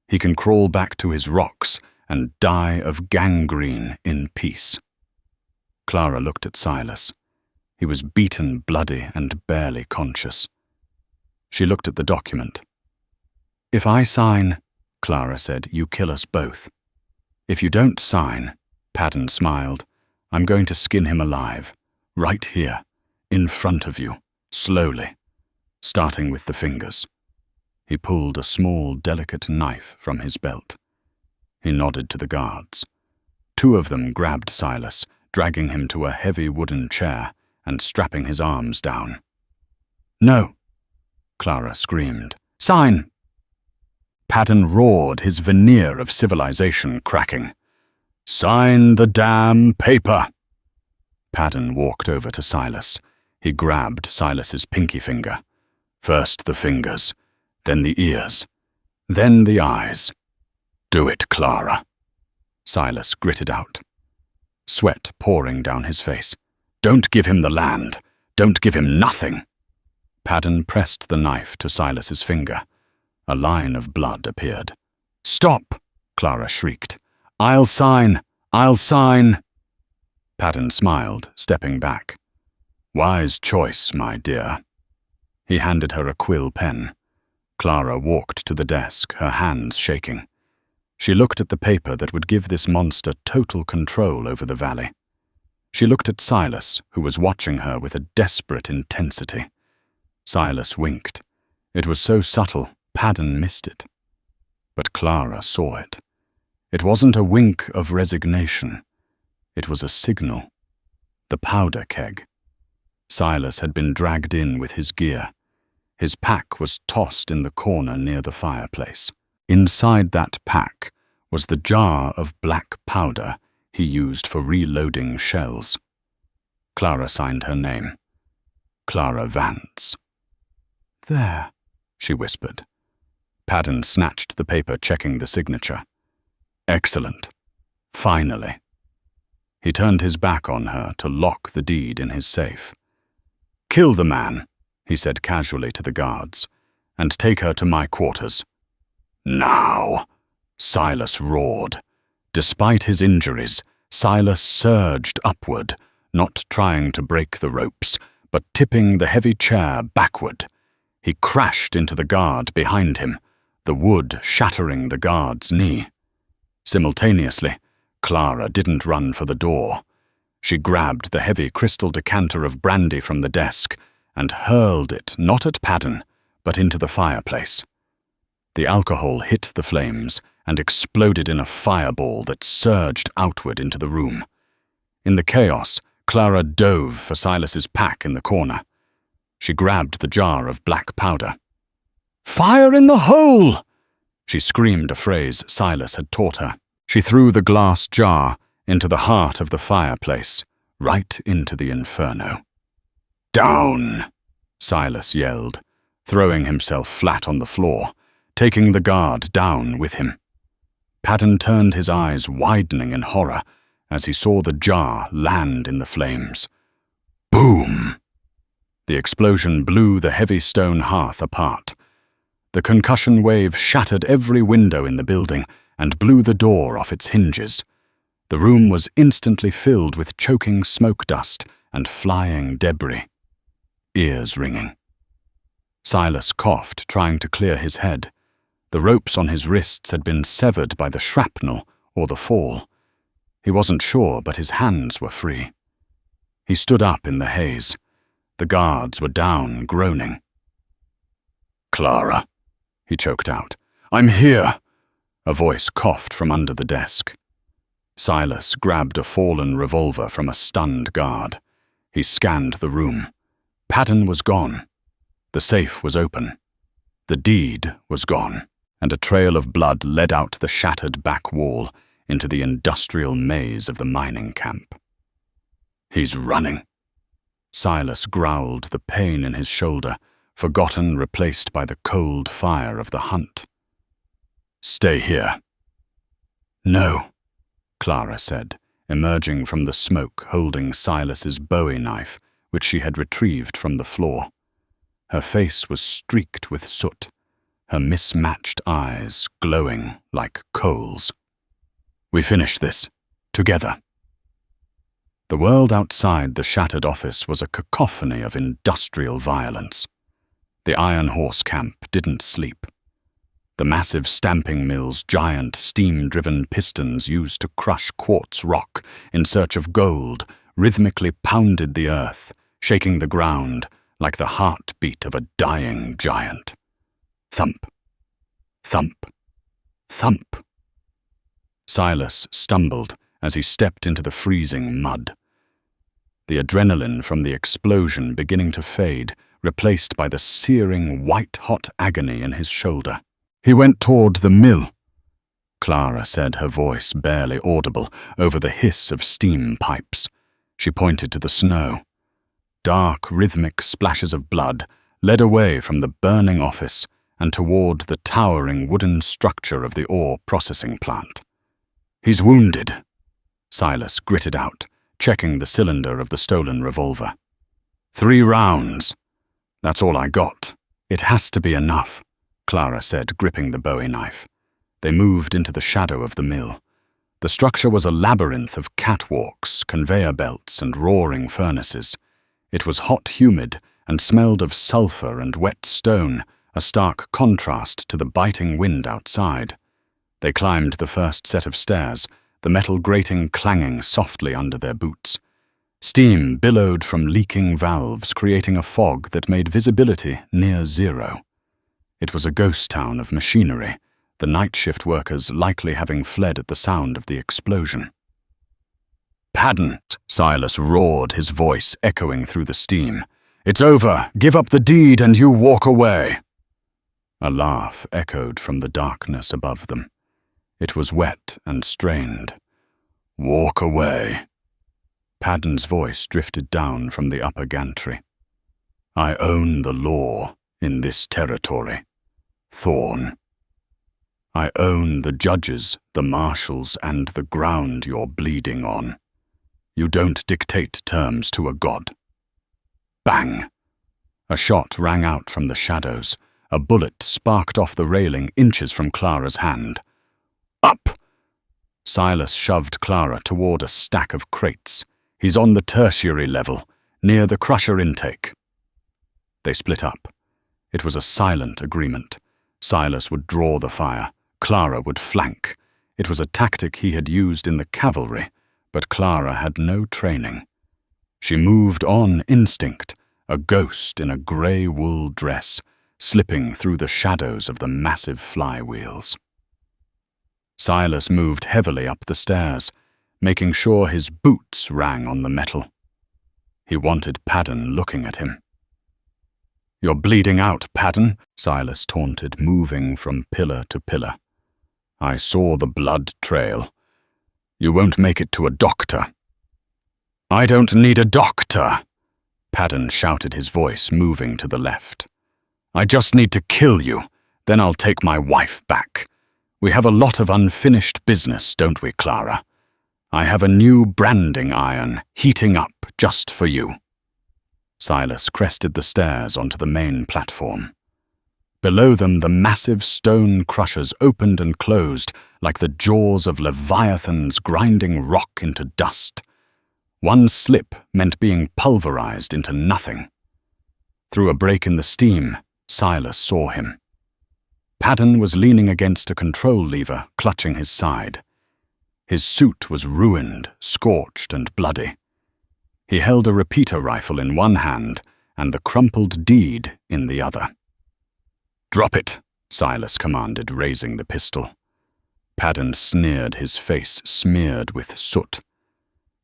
He can crawl back to his rocks and die of gangrene in peace." Clara looked at Silas. He was beaten, bloody, and barely conscious. She looked at the document. "If I sign," Clara said, "you kill us both. If you don't sign," Paddon smiled, "I'm going to skin him alive, right here, in front of you, slowly, starting with the fingers." He pulled a small, delicate knife from his belt. He nodded to the guards. 2 of them grabbed Silas, dragging him to a heavy wooden chair and strapping his arms down. "No!" Clara screamed. "Sign!" Paddon roared, his veneer of civilization cracking. "Sign the damn paper!" Paddon walked over to Silas. He grabbed Silas's pinky finger. First the fingers, then the ears, then the eyes. "Do it, Clara." Silas gritted out, sweat pouring down his face. "Don't give him the land. Don't give him nothing." Paddon pressed the knife to Silas's finger. A line of blood appeared. "Stop!" Clara shrieked. "I'll sign! I'll sign!" Paddon smiled, stepping back. "Wise choice, my dear." He handed her a quill pen. Clara walked to the desk, her hands shaking. She looked at the paper that would give this monster total control over the valley. She looked at Silas, who was watching her with a desperate intensity. Silas winked. It was so subtle, Paddon missed it. But Clara saw it. It wasn't a wink of resignation. It was a signal. The powder keg. Silas had been dragged in with his gear. His pack was tossed in the corner near the fireplace. Inside that pack was the jar of black powder he used for reloading shells. Clara signed her name. Clara Vance. "There," she whispered. Padden snatched the paper, checking the signature. "Excellent. Finally." He turned his back on her to lock the deed in his safe. "Kill the man," he said casually to the guards, "and take her to my quarters." "Now!" Silas roared. Despite his injuries, Silas surged upward, not trying to break the ropes, but tipping the heavy chair backward. He crashed into the guard behind him, the wood shattering the guard's knee. Simultaneously, Clara didn't run for the door. She grabbed the heavy crystal decanter of brandy from the desk and hurled it not at Padden, but into the fireplace. The alcohol hit the flames and exploded in a fireball that surged outward into the room. In the chaos, Clara dove for Silas's pack in the corner. She grabbed the jar of black powder. "Fire in the hole!" She screamed a phrase Silas had taught her. She threw the glass jar into the heart of the fireplace, right into the inferno. "Down!" Silas yelled, throwing himself flat on the floor, taking the guard down with him. Padden turned, his eyes widening in horror as he saw the jar land in the flames. Boom! The explosion blew the heavy stone hearth apart. The concussion wave shattered every window in the building and blew the door off its hinges. The room was instantly filled with choking smoke dust and flying debris. Ears ringing. Silas coughed, trying to clear his head. The ropes on his wrists had been severed by the shrapnel or the fall. He wasn't sure, but his hands were free. He stood up in the haze. The guards were down, groaning. "Clara," he choked out. "I'm here." A voice coughed from under the desk. Silas grabbed a fallen revolver from a stunned guard. He scanned the room. Padden was gone. The safe was open. The deed was gone, and a trail of blood led out the shattered back wall into the industrial maze of the mining camp. "He's running." Silas growled, the pain in his shoulder, forgotten, replaced by the cold fire of the hunt. "Stay here." "No," Clara said, emerging from the smoke holding Silas's Bowie knife, which she had retrieved from the floor. Her face was streaked with soot, her mismatched eyes glowing like coals. "We finish this, together." The world outside the shattered office was a cacophony of industrial violence. The Iron Horse camp didn't sleep. The massive stamping mill's giant steam-driven pistons used to crush quartz rock in search of gold rhythmically pounded the earth, shaking the ground like the heartbeat of a dying giant. Thump, thump, thump. Silas stumbled as he stepped into the freezing mud. The adrenaline from the explosion beginning to fade, replaced by the searing white-hot agony in his shoulder. He went toward the mill, Clara said, her voice barely audible over the hiss of steam pipes. She pointed to the snow. Dark, rhythmic splashes of blood led away from the burning office and toward the towering wooden structure of the ore processing plant. "He's wounded," Silas gritted out, checking the cylinder of the stolen revolver. 3 rounds. That's all I got." "It has to be enough," Clara said, gripping the Bowie knife. They moved into the shadow of the mill. The structure was a labyrinth of catwalks, conveyor belts, and roaring furnaces. It was hot, humid, and smelled of sulfur and wet stone, a stark contrast to the biting wind outside. They climbed the first set of stairs, the metal grating clanging softly under their boots. Steam billowed from leaking valves, creating a fog that made visibility near zero. It was a ghost town of machinery, the night shift workers likely having fled at the sound of the explosion. Padden, Silas roared, his voice echoing through the steam. It's over. Give up the deed and you walk away. A laugh echoed from the darkness above them. It was wet and strained. Walk away. Padden's voice drifted down from the upper gantry. I own the law in this territory. Thorn. I own the judges, the marshals, and the ground you're bleeding on. You don't dictate terms to a god. Bang! A shot rang out from the shadows. A bullet sparked off the railing inches from Clara's hand. Up! Silas shoved Clara toward a stack of crates. He's on the tertiary level, near the crusher intake. They split up. It was a silent agreement. Silas would draw the fire. Clara would flank. It was a tactic he had used in the cavalry, but Clara had no training. She moved on instinct, a ghost in a grey wool dress, slipping through the shadows of the massive flywheels. Silas moved heavily up the stairs, making sure his boots rang on the metal. He wanted Padden looking at him. You're bleeding out, Padden, Silas taunted, moving from pillar to pillar. I saw the blood trail. You won't make it to a doctor. I don't need a doctor, Padden shouted, his voice moving to the left. I just need to kill you, then I'll take my wife back. We have a lot of unfinished business, don't we, Clara? I have a new branding iron heating up just for you. Silas crested the stairs onto the main platform. Below them, the massive stone crushers opened and closed like the jaws of leviathans grinding rock into dust. One slip meant being pulverized into nothing. Through a break in the steam, Silas saw him. Padden was leaning against a control lever, clutching his side. His suit was ruined, scorched, and bloody. He held a repeater rifle in one hand and the crumpled deed in the other. Drop it, Silas commanded, raising the pistol. Padden sneered, his face smeared with soot.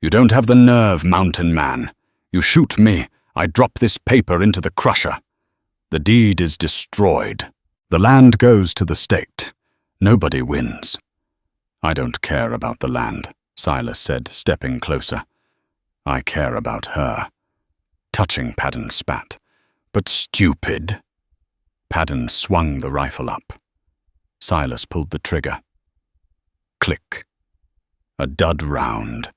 You don't have the nerve, mountain man. You shoot me, I drop this paper into the crusher. The deed is destroyed. The land goes to the state. Nobody wins. I don't care about the land, Silas said, stepping closer. I care about her. Touching Padden spat. But stupid. Padden swung the rifle up. Silas pulled the trigger. Click. A dud round.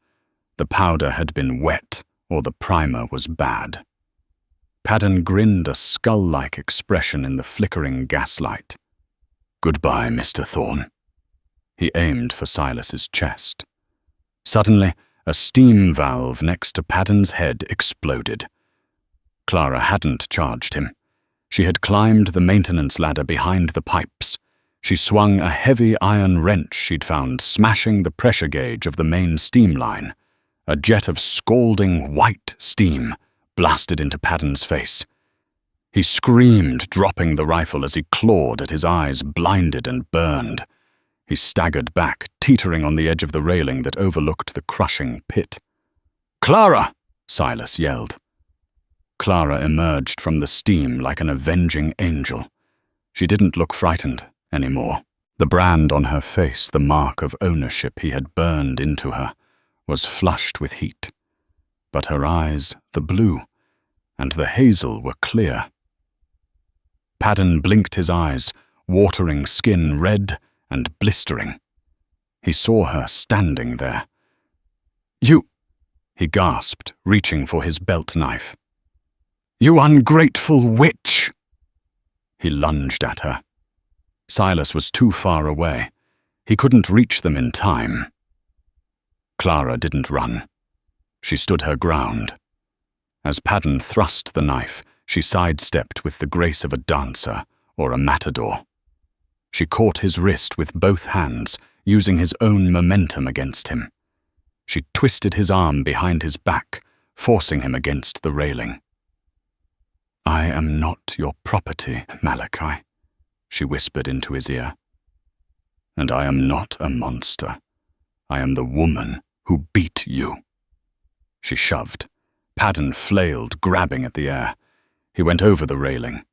The powder had been wet, or the primer was bad. Padden grinned, a skull-like expression in the flickering gaslight. Goodbye, Mr. Thorn. He aimed for Silas's chest. Suddenly, a steam valve next to Padden's head exploded. Clara hadn't charged him. She had climbed the maintenance ladder behind the pipes. She swung a heavy iron wrench she'd found, smashing the pressure gauge of the main steam line. A jet of scalding white steam blasted into Padden's face. He screamed, dropping the rifle as he clawed at his eyes, blinded and burned. He staggered back, teetering on the edge of the railing that overlooked the crushing pit. Clara! Silas yelled. Clara emerged from the steam like an avenging angel. She didn't look frightened anymore. The brand on her face, the mark of ownership he had burned into her, was flushed with heat. But her eyes, the blue, and the hazel were clear. Padden blinked his eyes, watering skin red and blistering. He saw her standing there. You, he gasped, reaching for his belt knife. You ungrateful witch! He lunged at her. Silas was too far away. He couldn't reach them in time. Clara didn't run. She stood her ground. As Padden thrust the knife, she sidestepped with the grace of a dancer or a matador. She caught his wrist with both hands, using his own momentum against him. She twisted his arm behind his back, forcing him against the railing. I am not your property, Malachi, she whispered into his ear. And I am not a monster. I am the woman who beat you. She shoved. Paddon flailed, grabbing at the air. He went over the railing.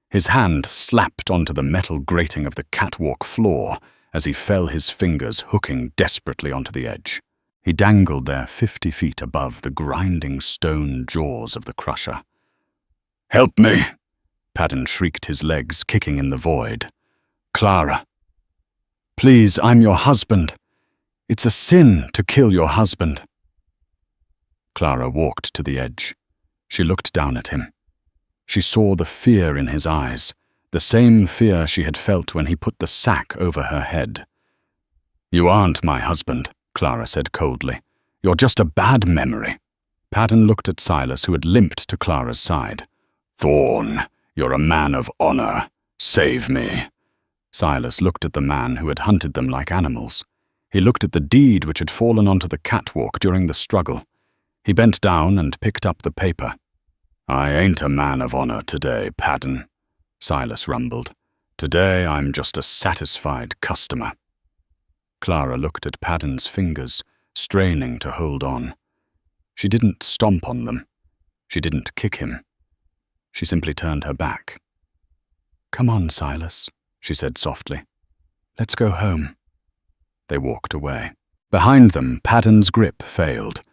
His hand slapped onto the metal grating of the catwalk floor as he fell, his fingers hooking desperately onto the edge. He dangled there 50 feet above the grinding stone jaws of the crusher. "Help me!" Paddon shrieked, his legs kicking in the void. "Clara. Please, I'm your husband. It's a sin to kill your husband." Clara walked to the edge. She looked down at him. She saw the fear in his eyes, the same fear she had felt when he put the sack over her head. "You aren't my husband," Clara said coldly. "You're just a bad memory." Paddon looked at Silas, who had limped to Clara's side. "Thorn, you're a man of honor. Save me." Silas looked at the man who had hunted them like animals. He looked at the deed which had fallen onto the catwalk during the struggle. He bent down and picked up the paper. "I ain't a man of honor today, Paddon," Silas rumbled. "Today I'm just a satisfied customer." Clara looked at Paddon's fingers, straining to hold on. She didn't stomp on them. She didn't kick him. She simply turned her back. "Come on, Silas," she said softly. "Let's go home." They walked away. Behind them, Paddon's grip failed.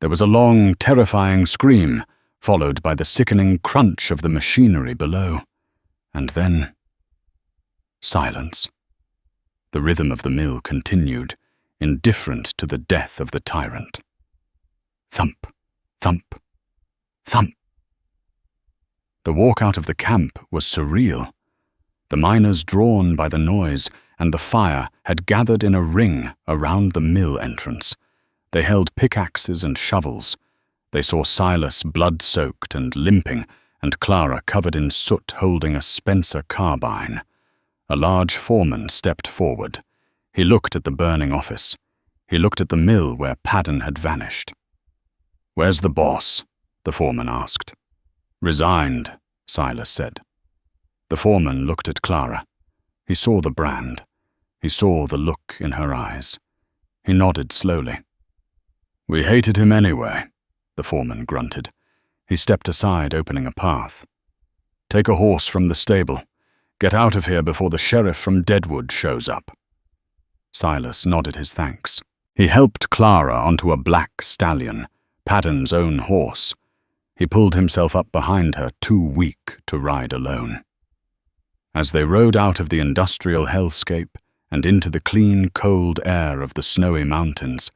There was a long, terrifying scream, followed by the sickening crunch of the machinery below. And then silence. The rhythm of the mill continued, indifferent to the death of the tyrant. Thump, thump, thump. The walk out of the camp was surreal. The miners, drawn by the noise and the fire, had gathered in a ring around the mill entrance. They held pickaxes and shovels. They saw Silas blood-soaked and limping, and Clara covered in soot holding a Spencer carbine. A large foreman stepped forward. He looked at the burning office. He looked at the mill where Paddon had vanished. "Where's the boss?" the foreman asked. "Resigned," Silas said. The foreman looked at Clara. He saw the brand. He saw the look in her eyes. He nodded slowly. "We hated him anyway," the foreman grunted. He stepped aside, opening a path. "Take a horse from the stable. Get out of here before the sheriff from Deadwood shows up." Silas nodded his thanks. He helped Clara onto a black stallion, Paddon's own horse. He pulled himself up behind her, too weak to ride alone. As they rode out of the industrial hellscape and into the clean, cold air of the snowy mountains,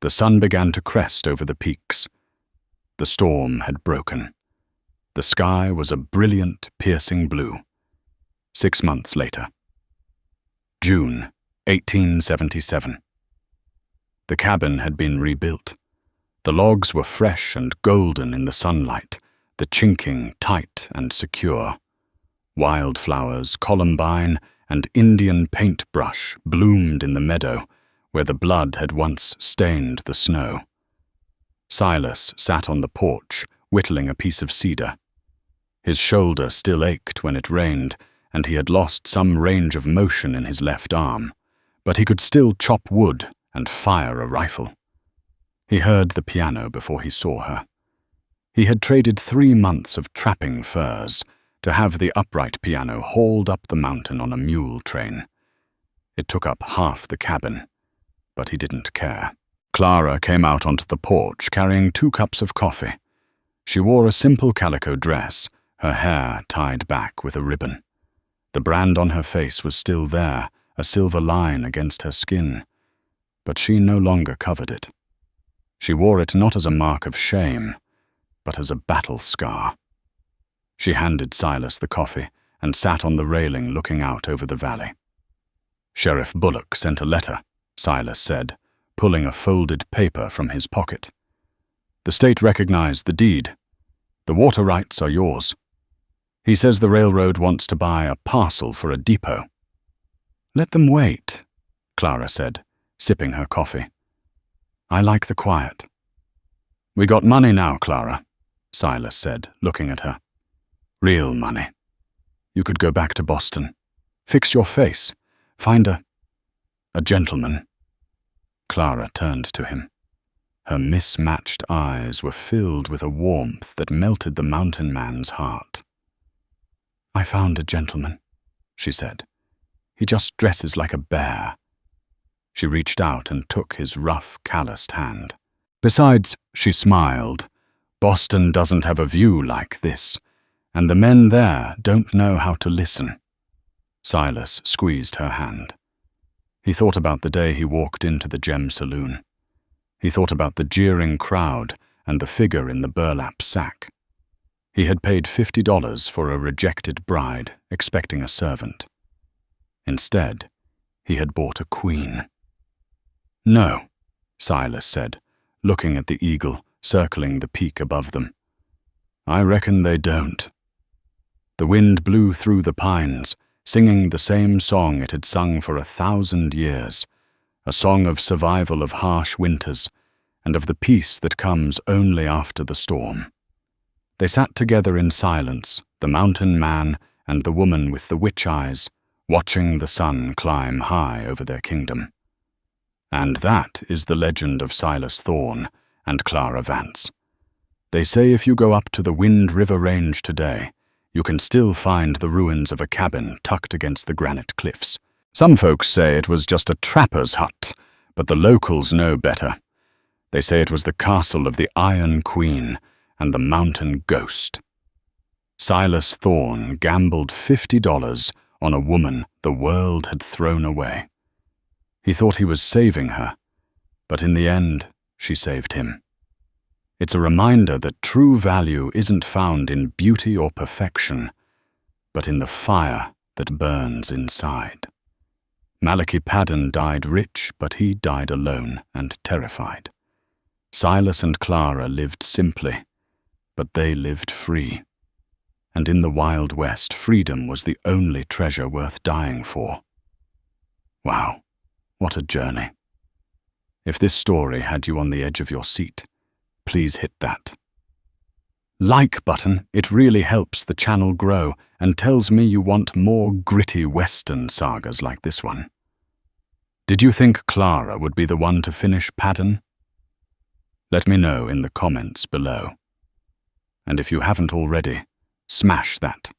the sun began to crest over the peaks. The storm had broken. The sky was a brilliant, piercing blue. 6 months later. June 1877. The cabin had been rebuilt. The logs were fresh and golden in the sunlight, the chinking tight and secure. Wildflowers, columbine, and Indian paintbrush bloomed in the meadow where the blood had once stained the snow. Silas sat on the porch, whittling a piece of cedar. His shoulder still ached when it rained, and he had lost some range of motion in his left arm, but he could still chop wood and fire a rifle. He heard the piano before he saw her. He had traded 3 months of trapping furs to have the upright piano hauled up the mountain on a mule train. It took up half the cabin, but he didn't care. Clara came out onto the porch carrying 2 cups of coffee. She wore a simple calico dress, her hair tied back with a ribbon. The brand on her face was still there, a silver line against her skin, but she no longer covered it. She wore it not as a mark of shame, but as a battle scar. She handed Silas the coffee and sat on the railing looking out over the valley. "Sheriff Bullock sent a letter," Silas said, pulling a folded paper from his pocket. "The state recognized the deed. The water rights are yours. He says the railroad wants to buy a parcel for a depot." "Let them wait," Clara said, sipping her coffee. "I like the quiet." "We got money now, Clara," Silas said, looking at her. "Real money. You could go back to Boston. Fix your face. Find a gentleman." Clara turned to him. Her mismatched eyes were filled with a warmth that melted the mountain man's heart. "I found a gentleman," she said. "He just dresses like a bear." She reached out and took his rough, calloused hand. "Besides," she smiled, "Boston doesn't have a view like this, and the men there don't know how to listen." Silas squeezed her hand. He thought about the day he walked into the gem saloon. He thought about the jeering crowd and the figure in the burlap sack. He had paid $50 for a rejected bride, expecting a servant. Instead, he had bought a queen. "No," Silas said, looking at the eagle circling the peak above them. "I reckon they don't." The wind blew through the pines, singing the same song it had sung for 1,000 years, a song of survival of harsh winters and of the peace that comes only after the storm. They sat together in silence, the mountain man and the woman with the witch eyes, watching the sun climb high over their kingdom. And that is the legend of Silas Thorne and Clara Vance. They say if you go up to the Wind River Range today, you can still find the ruins of a cabin tucked against the granite cliffs. Some folks say it was just a trapper's hut, but the locals know better. They say it was the castle of the Iron Queen and the mountain ghost. Silas Thorne gambled $50 on a woman the world had thrown away. He thought he was saving her, but in the end, she saved him. It's a reminder that true value isn't found in beauty or perfection, but in the fire that burns inside. Malachi Padden died rich, but he died alone and terrified. Silas and Clara lived simply, but they lived free. And in the Wild West, freedom was the only treasure worth dying for. Wow, what a journey. If this story had you on the edge of your seat, please hit that like button. It really helps the channel grow and tells me you want more gritty Western sagas like this one. Did you think Clara would be the one to finish Padden? Let me know in the comments below. And if you haven't already, smash that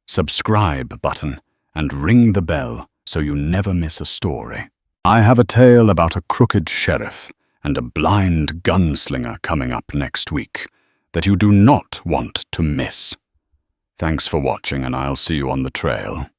subscribe button and ring the bell so you never miss a story. I have a tale about a crooked sheriff and a blind gunslinger coming up next week that you do not want to miss. Thanks for watching, and I'll see you on the trail.